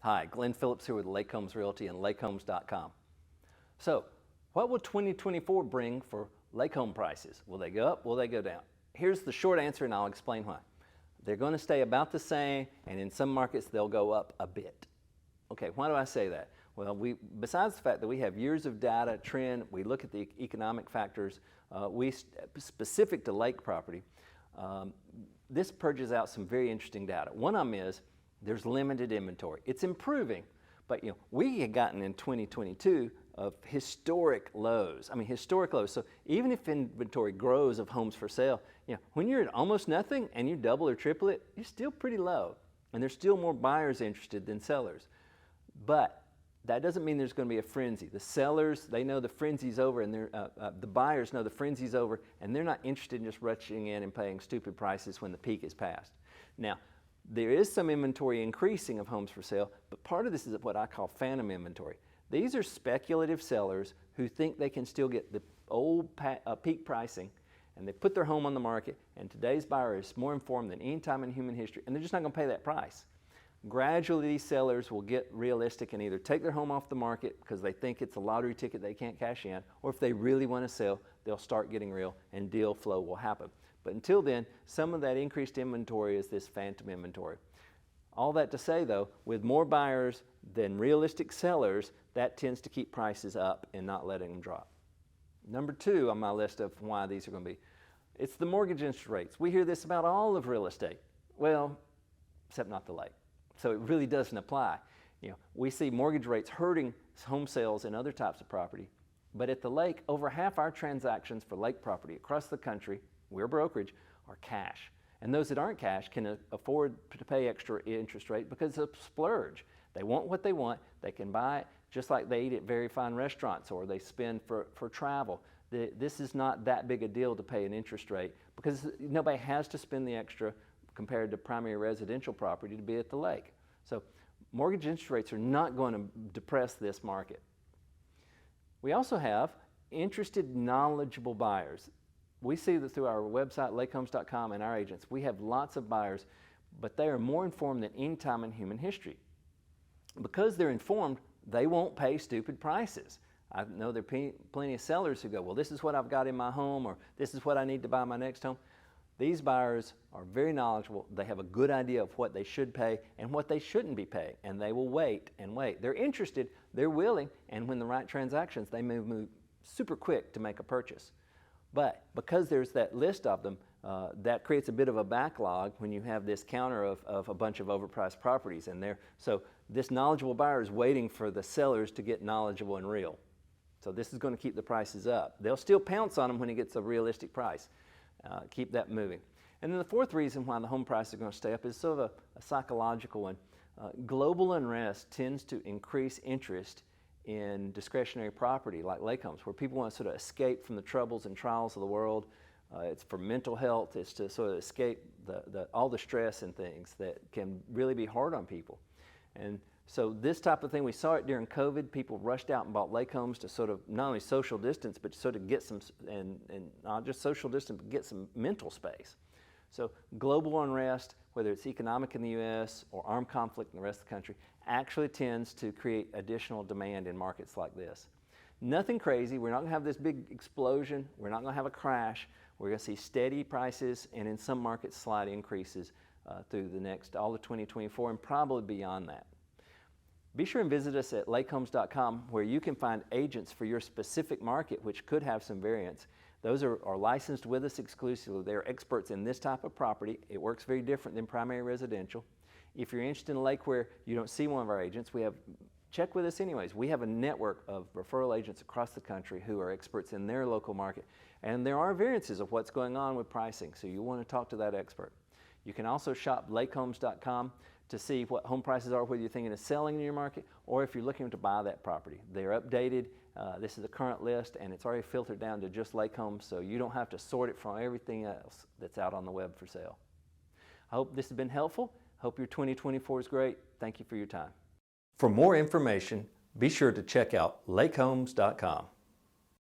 Hi, Glenn Phillips here with Lake Homes Realty and lakehomes.com. So, what will 2024 bring for lake home prices? Will they go up? Will they go down? Here's the short answer, and I'll explain why. They're going to stay about the same, and in some markets they'll go up a bit. Okay, why do I say that? Well, besides the fact that we have years of data, trend, we look at the economic factors, specific to lake property, this purges out some very interesting data. One of them is there's limited inventory. It's improving, but we had gotten in 2022 of historic lows. I mean, historic lows. So even if inventory grows of homes for sale, when you're at almost nothing and you double or triple it, you're still pretty low. And there's still more buyers interested than sellers. But that doesn't mean there's going to be a frenzy. The sellers, they know the frenzy's over, and the buyers know the frenzy's over, and they're not interested in just rushing in and paying stupid prices when the peak is past. Now, there is some inventory increasing of homes for sale, but part of this is what I call phantom inventory. These are speculative sellers who think they can still get the old peak pricing, and they put their home on the market, and today's buyer is more informed than any time in human history, and they're just not going to pay that price. Gradually, these sellers will get realistic and either take their home off the market because they think it's a lottery ticket they can't cash in, or if they really want to sell, they'll start getting real and deal flow will happen. But until then, some of that increased inventory is this phantom inventory. All that to say, though, with more buyers than realistic sellers, that tends to keep prices up and not letting them drop. Number two on my list of why these are going to be, it's the mortgage interest rates. We hear this about all of real estate. Well, except not the lake. So it really doesn't apply. We see mortgage rates hurting home sales and other types of property. But at the lake, over half our transactions for lake property across the country, we're brokerage, are cash. And those that aren't cash can afford to pay extra interest rate because it's a splurge. They want what they want. They can buy it just like they eat at very fine restaurants or they spend for travel. This is not that big a deal to pay an interest rate because nobody has to spend the extra compared to primary residential property to be at the lake. So mortgage interest rates are not going to depress this market. We also have interested, knowledgeable buyers. We see that through our website, lakehomes.com, and our agents. We have lots of buyers, but they are more informed than any time in human history. Because they're informed, they won't pay stupid prices. I know there are plenty of sellers who go, well, this is what I've got in my home, or this is what I need to buy my next home. These buyers are very knowledgeable. They have a good idea of what they should pay and what they shouldn't be paying, and they will wait and wait. They're interested, they're willing, and when the right transactions, they move super quick to make a purchase. But because there's that list of them, that creates a bit of a backlog when you have this counter of a bunch of overpriced properties in there. So this knowledgeable buyer is waiting for the sellers to get knowledgeable and real. So this is going to keep the prices up. They'll still pounce on them when he gets a realistic price. Keep that moving. And then the fourth reason why the home prices are going to stay up is sort of a psychological one. Global unrest tends to increase interest in discretionary property like lake homes, where people want to sort of escape from the troubles and trials of the world. It's for mental health. It's to sort of escape all the stress and things that can really be hard on people. And so this type of thing, we saw it during COVID. People rushed out and bought lake homes to sort of not only social distance, but to sort of get some, and not just social distance, but get some mental space. So global unrest, whether it's economic in the U.S. or armed conflict in the rest of the country, actually tends to create additional demand in markets like this. Nothing crazy. We're not going to have this big explosion. We're not going to have a crash. We're going to see steady prices and in some markets slight increases through all of 2024 and probably beyond that. Be sure and visit us at lakehomes.com where you can find agents for your specific market, which could have some variance. Those are licensed with us exclusively. They're experts in this type of property. It works very different than primary residential. If you're interested in a lake where you don't see one of our agents, check with us anyways. We have a network of referral agents across the country who are experts in their local market. And there are variances of what's going on with pricing, so you want to talk to that expert. You can also shop lakehomes.com to see what home prices are, whether you're thinking of selling in your market or if you're looking to buy that property. They're updated. This is the current list, and it's already filtered down to just lake homes, so you don't have to sort it from everything else that's out on the web for sale. I hope this has been helpful. Hope your 2024 is great. Thank you for your time. For more information, be sure to check out lakehomes.com.